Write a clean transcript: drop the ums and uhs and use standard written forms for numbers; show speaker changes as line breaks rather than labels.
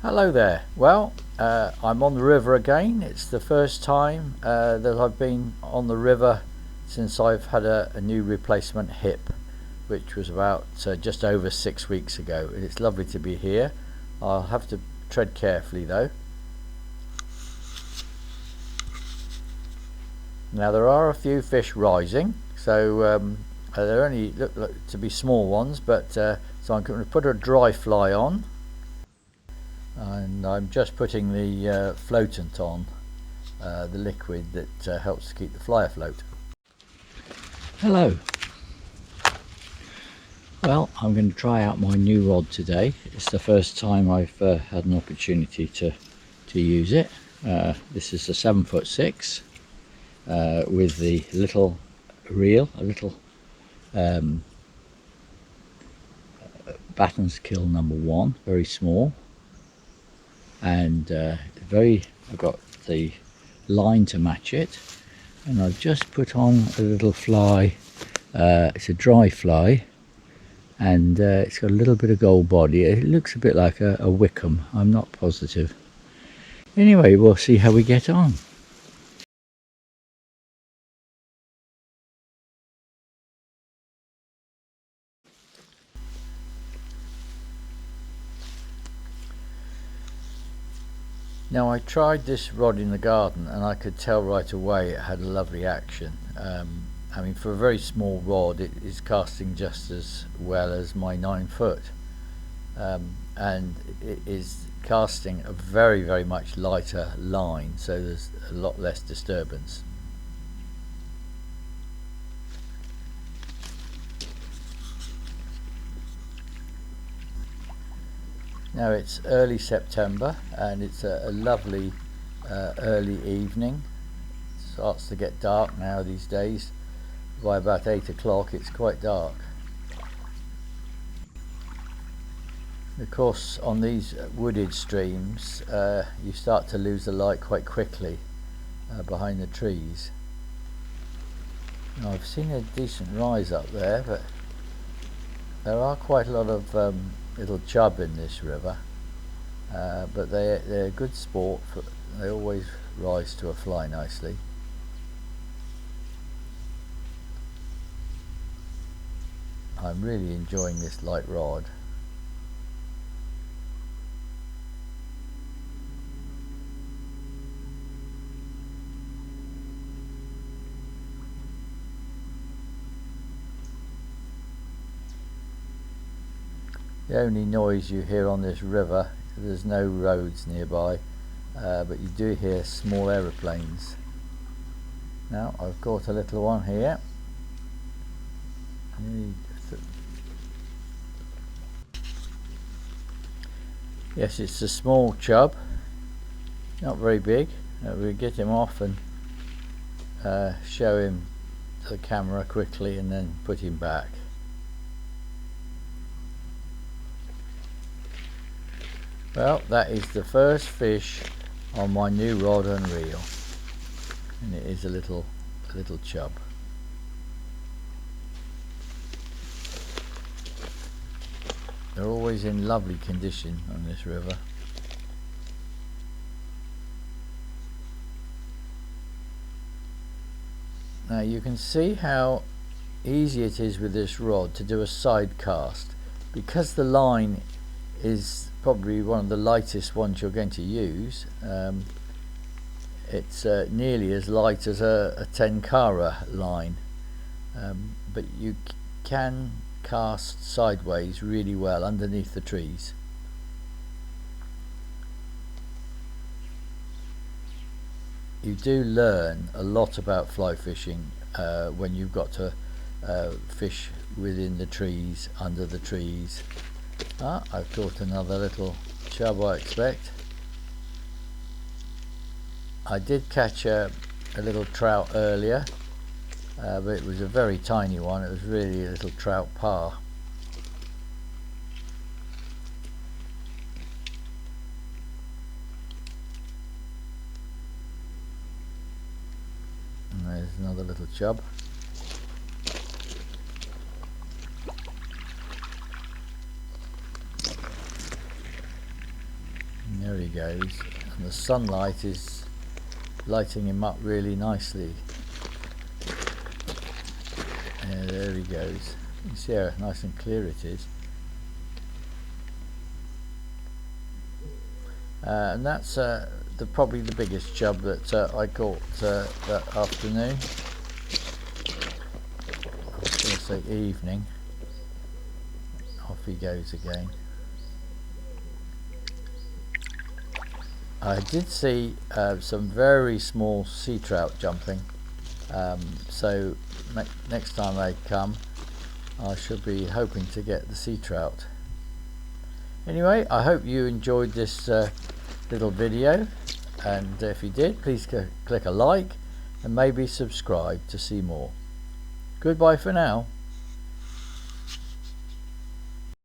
Hello there. Well, I'm on the river again. It's the first time that I've been on the river since I've had a new replacement hip, which was about just over 6 weeks ago. It's lovely to be here. I'll have to tread carefully though. Now there are a few fish rising, so they're only look to be small ones, but so I'm going to put a dry fly on. And I'm just putting the floatant on, the liquid that helps to keep the fly afloat. Hello. Well, I'm going to try out my new rod today. It's the first time I've had an opportunity to use it. This is a 7'6" with the little reel, a little Batten's Kill #1, very small. And I've got the line to match it, and I've just put on a little fly. It's a dry fly, and it's got a little bit of gold body. It looks a bit like a Wickham, I'm not positive. Anyway, we'll see how we get on. Now I tried this rod in the garden and I could tell right away it had a lovely action. I mean, for a very small rod it is casting just as well as my 9-foot, and it is casting a very much lighter line, so there's a lot less disturbance. Now it's early September and it's a lovely early evening. It starts to get dark now these days. By about 8 o'clock it's quite dark. Of course, on these wooded streams you start to lose the light quite quickly behind the trees. Now, I've seen a decent rise up there, but there are quite a lot of little chub in this river, but they're good sport. They always rise to a fly nicely. I'm really enjoying this light rod. The only noise you hear on this river, there's no roads nearby, but you do hear small aeroplanes. Now I've caught a little one here. Yes, it's a small chub, not very big. We'll get him off and show him to the camera quickly and then put him back. Well, that is the first fish on my new rod and reel, and it is a little chub. They're always in lovely condition on this river. Now you can see how easy it is with this rod to do a side cast, because the line is probably one of the lightest ones you're going to use. It's nearly as light as a 10 cara line, but you can cast sideways really well underneath the trees. You do learn a lot about fly fishing when you've got to fish within the trees, under the trees. I've caught another little chub, I expect. I did catch a little trout earlier, but it was a very tiny one. It was really a little trout par. And there's another little chub. he goes, and the sunlight is lighting him up really nicely. Yeah, there he goes. You can see how nice and clear it is. And that's probably the biggest chub that I caught that afternoon. I was going to say evening. Off he goes again. I did see some very small sea trout jumping, so next time they come I should be hoping to get the sea trout. Anyway, I hope you enjoyed this little video, and if you did, please click a like and maybe subscribe to see more. Goodbye for now.